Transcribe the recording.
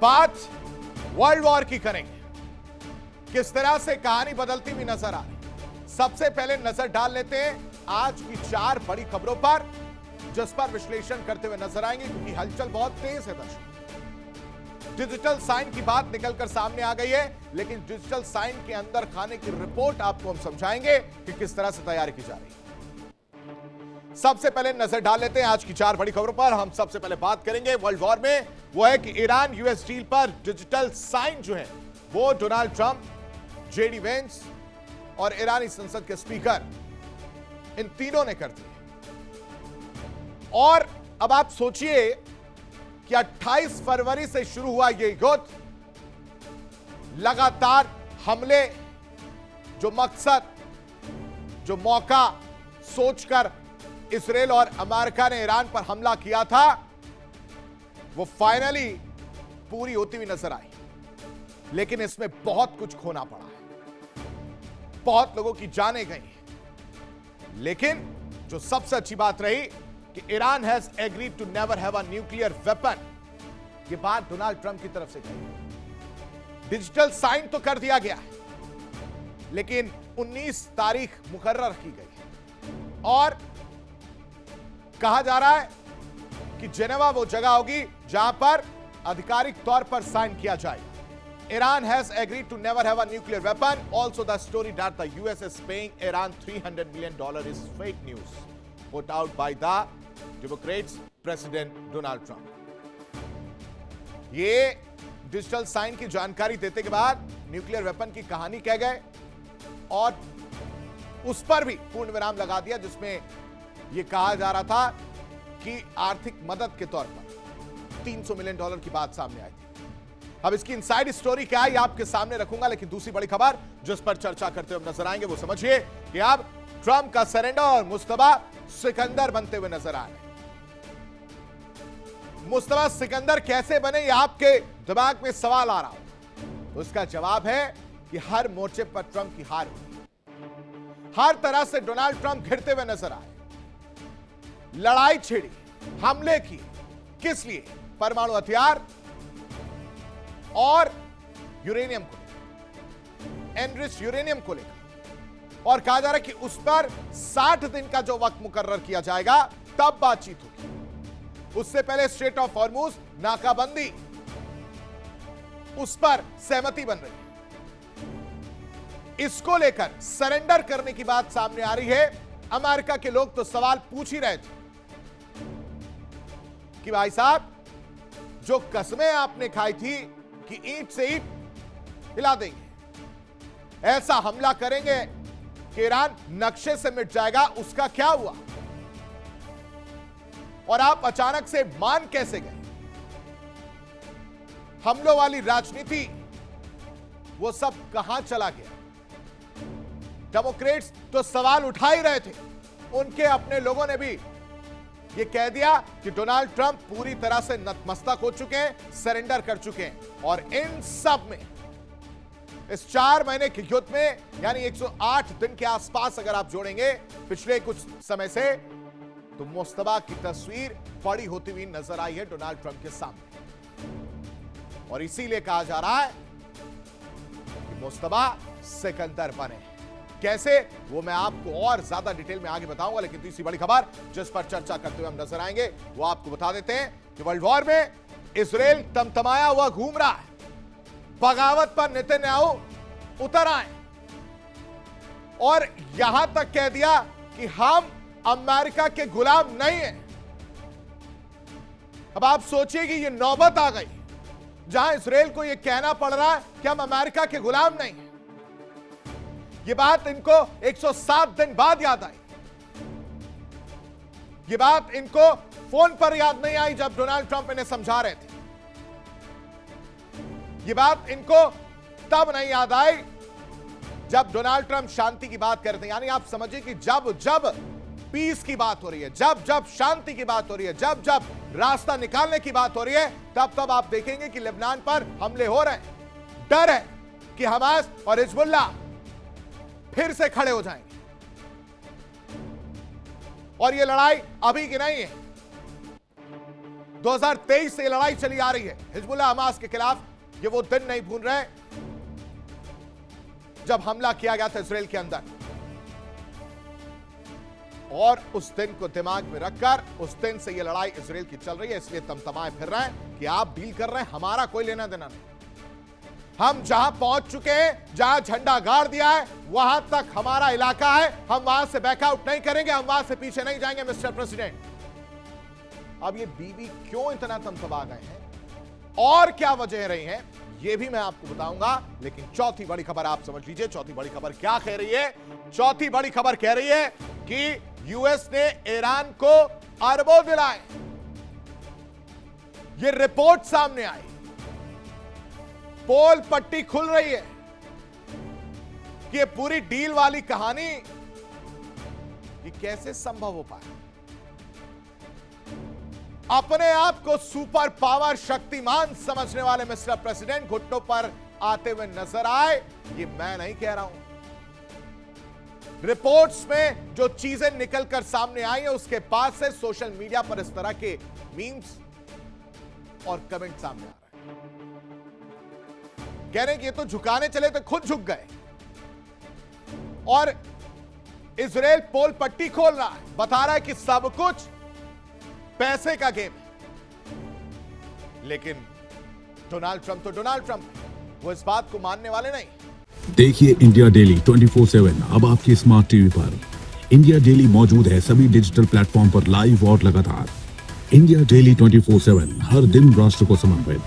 बात world war की करेंगे। किस तरह से कहानी बदलती हुई नजर आ रही। सबसे पहले नजर डाल लेते हैं आज की 4 बड़ी खबरों पर, जिस पर विश्लेषण करते हुए नजर आएंगे, क्योंकि हलचल बहुत तेज है दर्शक। डिजिटल साइन की बात निकलकर सामने आ गई है, लेकिन डिजिटल साइन के अंदर खाने की रिपोर्ट आपको हम समझाएंगे कि किस तरह से तैयारी की जा रही है। सबसे पहले नजर डाल लेते हैं आज की 4 बड़ी खबरों पर। हम सबसे पहले बात करेंगे वर्ल्ड वॉर में, वो है कि ईरान यूएस डील पर डिजिटल साइन जो है वो डोनाल्ड ट्रंप, जेडी वेंस और ईरानी संसद के स्पीकर, इन तीनों ने कर दी। और अब आप सोचिए कि 28 फरवरी से शुरू हुआ यह युद्ध, लगातार हमले, जो मकसद, जो मौका सोचकर इजराइल और अमेरिका ने ईरान पर हमला किया था, वो फाइनली पूरी होती हुई नजर आई। लेकिन इसमें बहुत कुछ खोना पड़ा है, बहुत लोगों की जानें गई। लेकिन जो सबसे अच्छी बात रही कि Iran has agreed to never have a nuclear weapon. यह बात डोनाल्ड ट्रंप की तरफ से कही। डिजिटल साइन तो कर दिया गया है, लेकिन 19 तारीख मुकर्रर की गई और कहा जा रहा है कि जेनेवा वो जगह होगी जहां पर आधिकारिक तौर पर साइन किया जाएगा। Iran has agreed to never have a nuclear weapon. Also, the story that the US is paying Iran $300 million is fake news, put out by the Democrats President Donald Trump. ये digital sign की जानकारी देते के बाद nuclear weapon की कहानी कह गए और उस पर भी पूर्ण विराम लगा दिया, जिसमें यह कहा जा रहा था कि आर्थिक मदद के तौर पर $300 मिलियन की बात सामने आई थी। अब इसकी इनसाइड स्टोरी क्या है ये आपके सामने रखूंगा, लेकिन दूसरी बड़ी खबर जिस पर चर्चा करते हुए नजर आएंगे वो समझिए कि अब ट्रंप का सरेंडर और मुस्तफा सिकंदर बनते हुए नजर आ रहे हैं। मुस्तफा सिकंदर कैसे बने, ये आपके दिमाग में सवाल आ रहा हो, तो उसका जवाब है कि हर मोर्चे पर ट्रंप की हार हुई। हर तरह से डोनाल्ड ट्रंप घिरते हुए नजर आए, लड़ाई छिड़ी, हमले किए। किस लिए? परमाणु हथियार और यूरेनियम को लेकर, एनरिच्ड यूरेनियम को लेकर। और कहा जा रहा है कि उस पर 60 दिन का जो वक्त मुकर्रर किया जाएगा तब बातचीत होगी। उससे पहले स्ट्रेट ऑफ हॉर्मुज नाकाबंदी, उस पर सहमति बन रही है। इसको लेकर सरेंडर करने की बात सामने आ रही है। अमेरिका के लोग तो सवाल पूछ ही रहे थे कि भाई साहब, जो कसमें आपने खाई थी कि ईंट से ईंट हिला देंगे, ऐसा हमला करेंगे कि ईरान नक्शे से मिट जाएगा, उसका क्या हुआ? और आप अचानक से मान कैसे गए? हमलों वाली राजनीति, वो सब कहां चला गया? डेमोक्रेट्स तो सवाल उठा ही रहे थे, उनके अपने लोगों ने भी ये कह दिया कि डोनाल्ड ट्रंप पूरी तरह से नतमस्तक हो चुके हैं, सरेंडर कर चुके हैं। और इन सब में, इस 4 महीने के युद्ध में, यानी 108 दिन के आसपास अगर आप जोड़ेंगे पिछले कुछ समय से, तो मुस्तफा की तस्वीर बड़ी होती हुई नजर आई है डोनाल्ड ट्रंप के सामने। और इसीलिए कहा जा रहा है कि मुस्तफा सिकंदर बने। कैसे, वो मैं आपको और ज्यादा डिटेल में आगे बताऊंगा, लेकिन तीसरी बड़ी खबर जिस पर चर्चा करते हुए हम नजर आएंगे वो आपको बता देते हैं कि वर्ल्ड वॉर में इजराइल तमतमाया हुआ घूम रहा है। बगावत पर नेतन्याहू उतर आए और यहां तक कह दिया कि हम अमेरिका के गुलाम नहीं हैं। अब आप सोचिए कि यह नौबत आ गई जहां इजराइल को यह कहना पड़ रहा है कि हम अमेरिका के गुलाम नहीं हैं। यह बात इनको 107 दिन बाद याद आई। यह बात इनको फोन पर याद नहीं आई जब डोनाल्ड ट्रंप इन्हें समझा रहे थे। यह बात इनको तब नहीं याद आई जब डोनाल्ड ट्रंप शांति की बात कर रहे थे। यानी आप समझिए कि जब जब पीस की बात हो रही है, जब जब शांति की बात हो रही है, जब जब रास्ता निकालने की बात हो रही है, तब तब आप देखेंगे कि लेबनान पर हमले हो रहे हैं। डर है कि हमास और हिजबुल्लाह फिर से खड़े हो जाएंगे। और यह लड़ाई अभी की नहीं है। 2023 से लड़ाई चली आ रही है हिजबुल्लाह हमास के खिलाफ। ये वो दिन नहीं भूल रहे जब हमला किया गया था इजराइल के अंदर, और उस दिन को दिमाग में रखकर उस दिन से ये लड़ाई इजराइल की चल रही है। इसलिए तमतमाए फिर रहे हैं कि आप डील कर रहे हैं, हमारा कोई लेना देना नहीं। हम जहां पहुंच चुके हैं, जहां झंडा गाड़ दिया है, वहां तक हमारा इलाका है, हम वहां से बैकआउट नहीं करेंगे, हम वहां से पीछे नहीं जाएंगे मिस्टर प्रेसिडेंट। अब ये बीवी क्यों इतना तमतमा गए हैं और क्या वजह रही है, ये भी मैं आपको बताऊंगा। लेकिन चौथी बड़ी खबर आप समझ लीजिए। चौथी बड़ी खबर क्या कह रही है? चौथी बड़ी खबर कह रही है कि यूएस ने ईरान को अरबों दिलाए। ये रिपोर्ट सामने आई, पोल पट्टी खुल रही है कि ये पूरी डील वाली कहानी ये कैसे संभव हो पाया। अपने आप को सुपर पावर शक्तिमान समझने वाले मिस्टर प्रेसिडेंट घुटनों पर आते हुए नजर आए। ये मैं नहीं कह रहा हूं, रिपोर्ट्स में जो चीजें निकलकर सामने आई है उसके बाद से सोशल मीडिया पर इस तरह के मीम्स और कमेंट सामने आ रहे हैं। कह रहे हैं कि ये तो झुकाने चले तो खुद झुक गए, और इजराइल पोल पट्टी खोल रहा है, बता रहा है कि सब कुछ पैसे का गेम है। लेकिन डोनाल्ड ट्रंप तो डोनाल्ड ट्रंप है, वो इस बात को मानने वाले नहीं। देखिए इंडिया डेली 24/7 अब आपकी स्मार्ट टीवी पर। इंडिया डेली मौजूद है सभी डिजिटल प्लेटफॉर्म पर लाइव और लगातार। इंडिया डेली 24/7 हर दिन राष्ट्र को समर्पित।